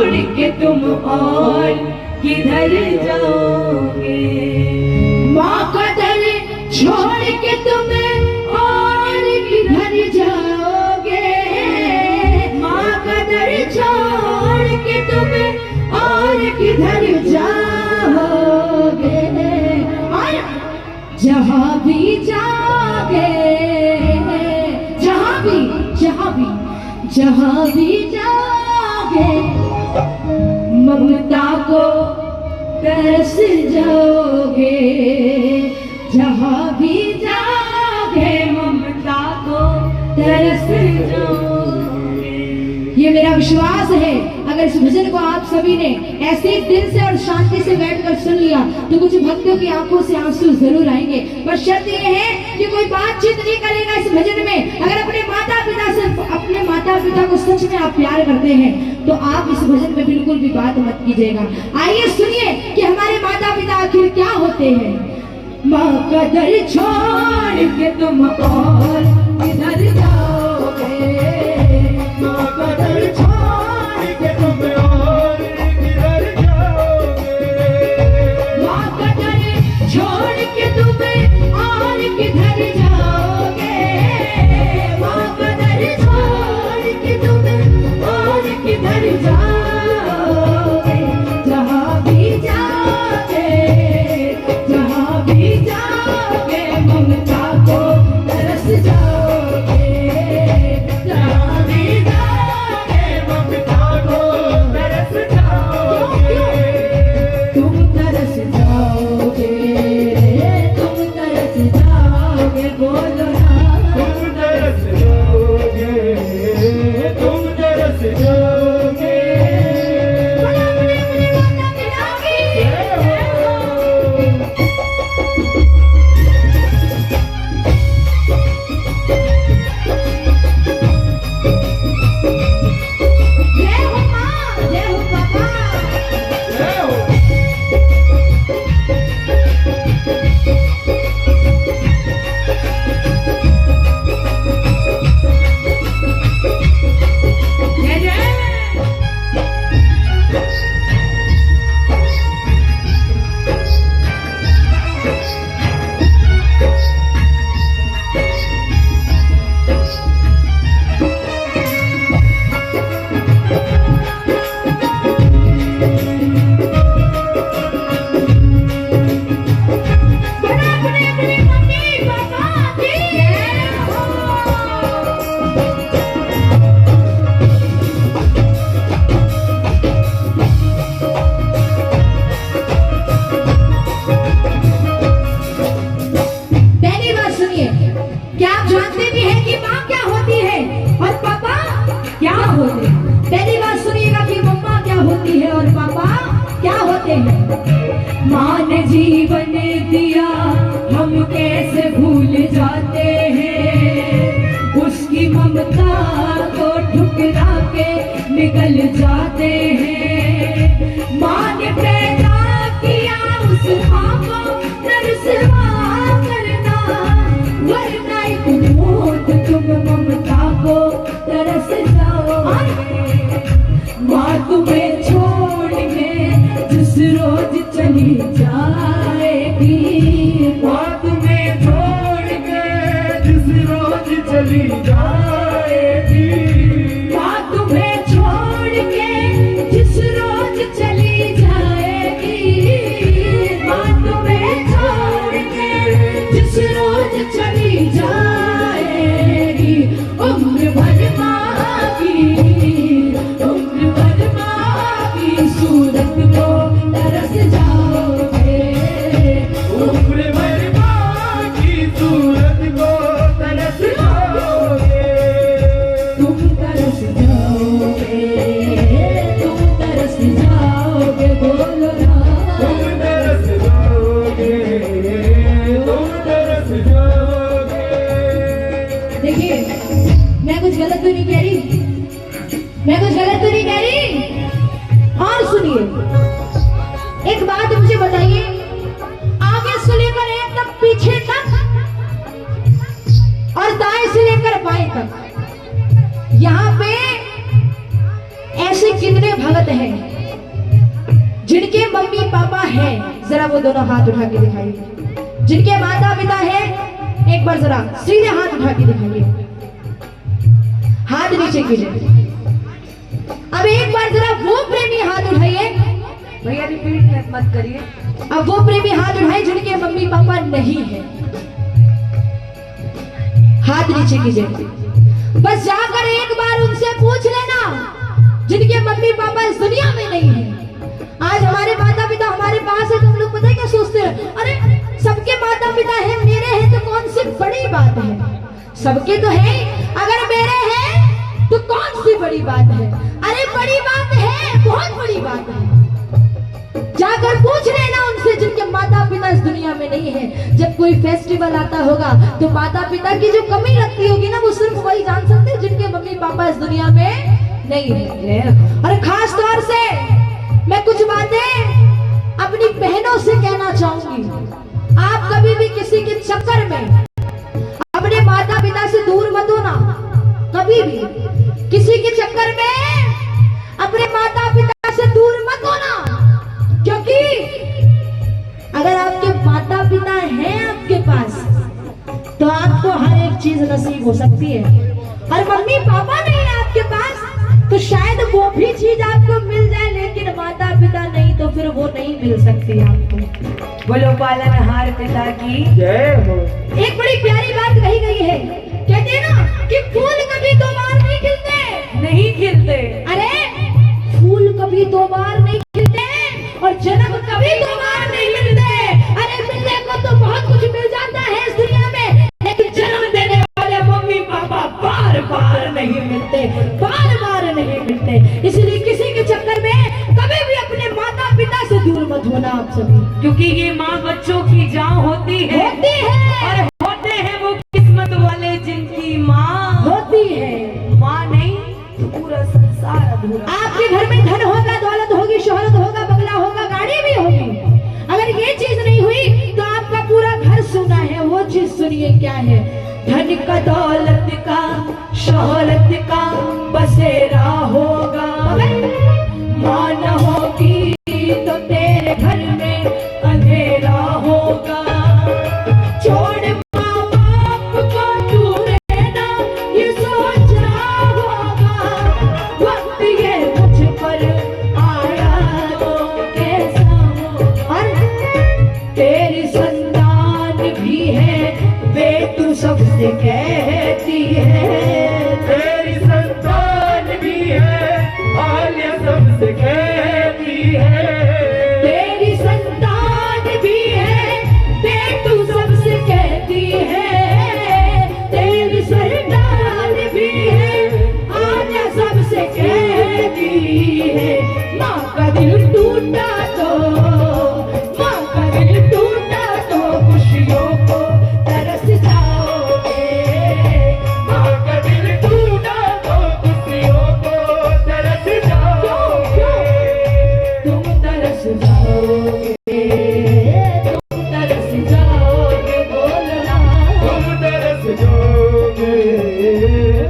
छोड़ के तुम और किधर जाओगे। माँ का दर छोड़ के तुम और किधर जाओगे। माँ का दर छोड़ के तुम और किधर जाओगे। और जहाँ भी जाओगे, जहाँ भी जाओगे, ममता को तरस जाओगे। जहाँ भी जाओगे, ममता को तरस जाओगे। ये मेरा विश्वास है, अगर इस भजन को आप सभी ने ऐसे दिल से और शांति से बैठकर सुन लिया तो कुछ भक्तों की आंखों से आंसू जरूर आएंगे। पर शर्त ये है कि कोई बातचीत नहीं करेगा इस भजन में। अगर अपने माता पिता को सच में आप प्यार करते हैं तो आप इस भजन में बिल्कुल भी बात मत कीजिएगा। आइए सुनिए कि हमारे माता पिता आखिर क्या होते हैं। माँ का दर छोड़ के तुम और किधर जाओगे। माँ का दर छोड़ के तुम और किधर जाओगे। माँ का दर छोड़ के तुम और किधर जाओगे। माँ का दर छोड़ के तुम और किधर जाओगे। जहाँ भी जाओगे, जहाँ भी जाओगे, ममता को तरस जाओगे। जहाँ भी जाओगे, ममता को तरस जाओगे। तुम तरस जाओगे, तुम तरस जाओगे, बोलो ना। तुम तरस जाओगे, तुम तरस जाओगे। जय हो माँ, जय हो पापा। जय जय। अपने मम्मी पापा की जय हो। पहली बात सुनिए, क्या आप जानते भी हैं कि माँ क्या होती है और पापा क्या होते हैं। पहली बात सुनिएगा कि मम्मा क्या होती है और पापा क्या होते हैं। माँ ने जीवन दिया हम कैसे भूल जाते हैं। उसकी ममता को ठुकरा के निकल जाते हैं। माँ ने पैदा किया उस माँ को नरसवा करना, वरना एक मौत तुम ममता को तरस जाओगे। माँ तुम्हें छोड़ के जिस रोज चली जाएगी। माँ तुम्हें छोड़ के जिस रोज चली जाएगी। माँ तुम्हें छोड़ के जिस रोज चली जाएगी। माँ तुम्हें छोड़ के जिस रोज चली जाएगी। उम्र भर माँ की, उम्र भर माँ की सूरत को तरस जाओगे। उम्र भर माँ की सूरत को तरस जाओगे। तुम तरस जाओगे, तुम तरस जाओगे, बोलो ना। तुम तरस जाओगे, तुम तरस जाओगे। देखिए, मैं कुछ गलत तो नहीं कह रही, मैं कुछ गलत तो नहीं कह रही। और सुनिए, एक बात मुझे बताइए, आगे से लेकर एकदम पीछे तक और दाएं से लेकर बाएं तक, यहाँ पे ऐसे कितने जिनके भगत हैं, जिनके मम्मी पापा हैं, जरा वो दोनों हाथ उठा के दिखाइए। जिनके माता पिता हैं, एक बार जरा सीधे हाथ उठा के दिखाइए, हाथ नीचे कीजिए। अब एक बार जरा वो प्रेमी हाथ उठाइए, भैया रिपीट मत करिए। अब वो प्रेमी हाथ उठाए जिनके मम्मी पापा नहीं है, हाथ नीचे कीजिए। बस जाकर एक बार उनसे पूछ लेना, जिनके मम्मी पापा इस दुनिया में नहीं है। आज हमारे माता पिता हमारे पास है तो हम लोग पता है क्या सोचते हैं, अरे सबके माता पिता हैं, मेरे हैं तो कौन सी बड़ी बात है। सबके तो है, अगर मेरे हैं तो कौन सी बड़ी बात है। अरे बड़ी बात है, बहुत बड़ी बात है। जाकर पूछ लेना उनसे जिनके माता पिता इस दुनिया में नहीं है। जब कोई फेस्टिवल आता होगा तो माता पिता की जो कमी लगती होगी ना, वो सिर्फ वही जान सकते हैं जिनके मम्मी पापा इस दुनिया में नहीं है। और खास तौर से मैं कुछ बातें अपनी बहनों से कहना चाहूंगी। आप कभी भी किसी के चक्कर में अपने माता पिता से दूर मत होना। कभी भी किसी के चक्कर में अपने माता पिता से दूर मत होना, क्योंकि अगर आपके माता पिता हैं आपके पास तो आपको हर एक चीज नसीब हो सकती है। और मम्मी पापा नहीं है आपके पास तो शायद वो भी चीज आपको मिल जाए, लेकिन माता पिता नहीं तो फिर वो नहीं मिल सकती आपको। बोलो पालनहार पिता की जय हो। एक बड़ी प्यारी बात कही गई है, कहते हैं ना कि फूल कभी दो बार नहीं खिलते, नहीं खिलते। अरे फूल कभी दो बार नहीं खिलते और जन्म कभी दो बार नहीं मिलते। अरे मिलने को तो बहुत कुछ मिल जाता है इस दुनिया में, लेकिन जन्म देने वाले मम्मी पापा बार बार नहीं मिलते, बार बार नहीं मिलते। इसलिए किसी के चक्कर में कभी भी अपने माता पिता से दूर मत होना आप सभी, क्योंकि ये माँ बच्चों की जान होती है और होते हैं वो किस्मत वाले जिनकी माँ होती है। माँ नहीं तो पूरा संसार अधूरा। आपके घर में धन होगा, दौलत होगी, शोहरत होगा, बंगला होगा, गाड़ी भी होगी, अगर ये चीज नहीं हुई तो आपका पूरा घर सुना है। वो चीज सुनिए क्या है, धन का, दौलत का, शोहरत का बसेरा होगा, माँ न होगी तो तेरे घर में अंधेरा होगा। छोड़ माँ बाप को तू रहना, ये सोच रहा होगा, वक्त ये मुझ पर आया तो कैसा होगा। और तेरी संतान भी है, वे तू सबसे कहती है, तेरी संतान भी है, आलिया सबसे कहती है। तेरी संतान भी है, वे तू सबसे कहती है, तेरी संतान भी है, आलिया सबसे कहती है। माँ का दिल टूटा तो, माँ का दिल टूटा तो खुशियों को तरस जाओगे। माँ का दिल टूटा तो खुशियों को तरस जाओगे। तुम तरस जाओगे, तुम तरस जाओगे, बोलना तुम तरस जाओगे,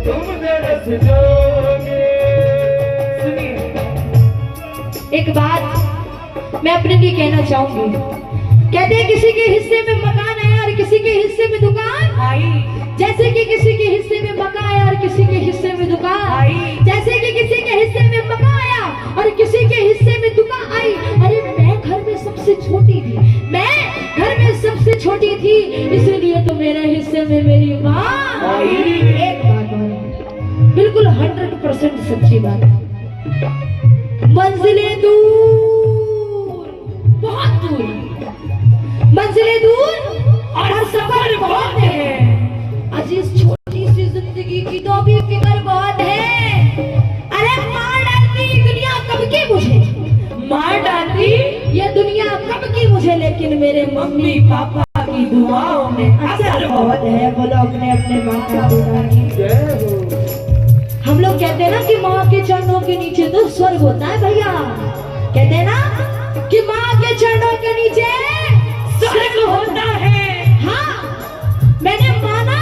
तुम तरस जाओगे। सुनिए, एक बात मैं अपने लिए कहना चाहूंगी। कहते हैं किसी के हिस्से में मकान है और किसी के हिस्से में दुकान आई जैसे कि किसी के हिस्से में मकान है और किसी के हिस्से में दुकान आई, जैसे कि किसी के हिस्से में मकान आया और किसी के हिस्से में दुकान आई। अरे मैं घर में सबसे छोटी थी, मैं घर में सबसे छोटी थी, इसलिए तो मेरे हिस्से में मेरी माँ आई। एक बात और बिल्कुल 100% सच्ची बात है, मंजिलें दूर, बहुत दूर, मंजिलें दूर और सफर बहुत है। अजीज छोटी सी जिंदगी की तो भी फिक्र बहुत है। अरे मार डालती दुनिया कब की मुझे, मार डालती ये दुनिया कब की मुझे, लेकिन मेरे मम्मी पापा की दुआओं में असर बहुत है। बोलो अपने अपने माता पिता की जय हो। हम लोग कहते हैं ना कि माँ के चरणों के नीचे तो स्वर्ग होता है भैया। कहते हैं ना कि माँ के चरणों के नीचे स्वर्ग होता है। हाँ, मैंने माना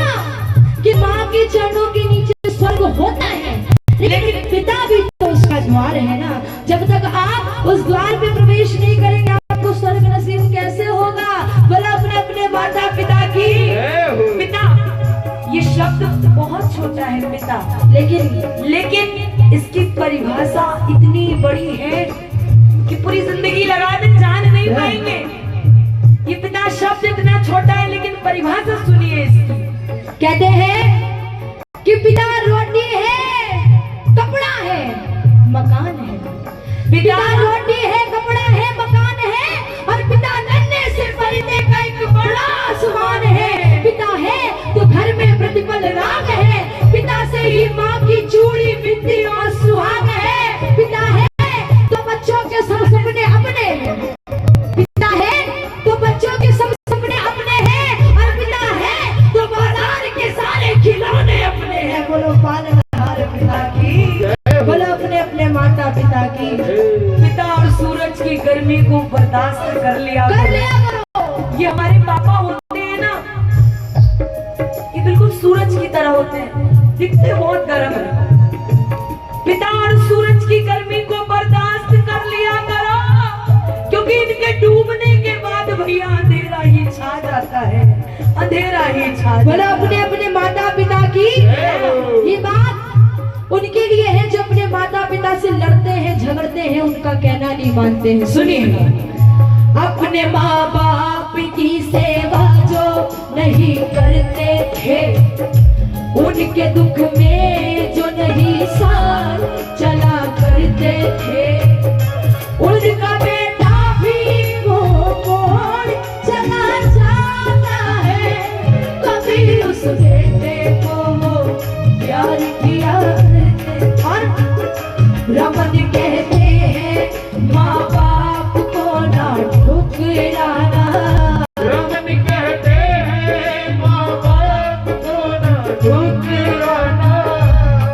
कि माँ के चरणों के नीचे स्वर्ग होता है, लेकिन पिता भी तो उसका द्वार है ना, जब तक आप उस द्वार पे प्रवेश नहीं करेंगे आपको स्वर्ग नसीब कैसे होगा? बोला अपने अपने माता पिता की। पिता, ये शब्द बहुत छोटा है पिता, लेकिन इसकी परिभाषा इतनी बड़ी है कि पूरी जिंदगी लगा दे जान नहीं पाएंगे। ये पिता शब्द इतना छोटा है लेकिन परिभाषा सुनिए इसकी। कहते हैं कि पिता रोटी है, कपड़ा है, मकान है। पिता रोटी है, कपड़ा है, मकान है, और पिता नन्हे से परिंदे का एक बड़ा आसमान है। पिता है तो घर में प्रतिपल राग है, पिता से ही माँ की चूड़ी बिंदी और सुहाग है। पिता है तो बच्चों के सब सपने अपने हैं, पिता है तो बच्चों के सब सपने अपने हैं, और पिता है तो बाजार के सारे खिलौने अपने हैं। बोलो पालनहार पिता की, बोलो अपने अपने माता पिता की। पिता और सूरज की गर्मी को बर्दाश्त कर लिया करो। ये हमारे पापा होते हैं ना, ये बिल्कुल सूरज की तरह होते हैं, दिखते बहुत गर्म है। पिता और सूरज की गर्मी को बर्दाश्त कर लिया करो, क्योंकि इनके डूबने के बाद भैया अंधेरा ही छा जाता है, अंधेरा ही छा। बोलो अपने अपने माता पिता की। ये बात उनके लिए है जो अपने माता पिता से लड़ते हैं, झगड़ते हैं, उनका कहना नहीं मानते हैं। सुनिए, अपने माँ बाप की सेवा जो नहीं करते थे, उनके दुख में जो नहीं साथ चला करते थे, उनका बेटा भी वो मोड़ चला जाता है, कभी उस बेटे को वो प्यार किया। और रमन कहते हैं माँ बाप को ना ठुकराना, रमन कहते हैं माँ बाप को ना ठुकराना,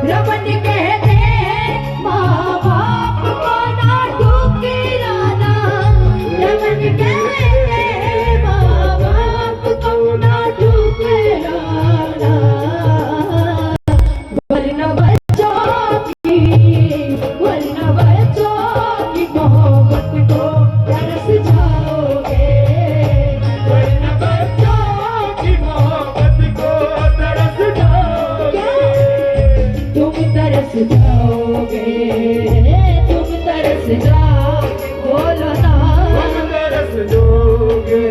रमन कहते हैं माँ बाप को ना ठुकराना, रमन कहते हैं माँ बाप को ना ठुकराना, वरना बच्चों की मोहब्बत को तरस जाओगे, वरना बच्चों की मोहब्बत को तरस जाओगे, तुम तरस जाओगे, तुम तरस जाओगे। बोलो ना, तुम तरस जाओगे,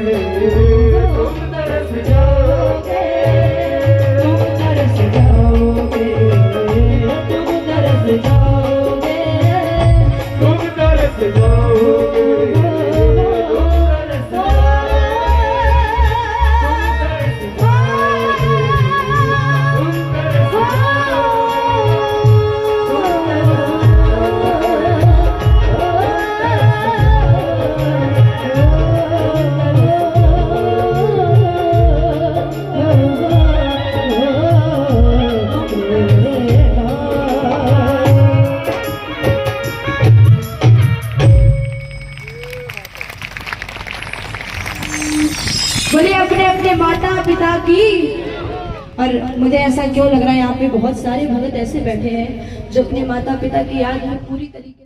तुम तरस जाओगे, तुम तरस जाओगे, तुम तरस जाओगे, तुम तरस जाओगे, बोले अपने अपने माता पिता की। और मुझे ऐसा क्यों लग रहा है यहाँ पे बहुत सारे भगत ऐसे बैठे हैं जो अपने माता पिता की याद में पूरी तरीके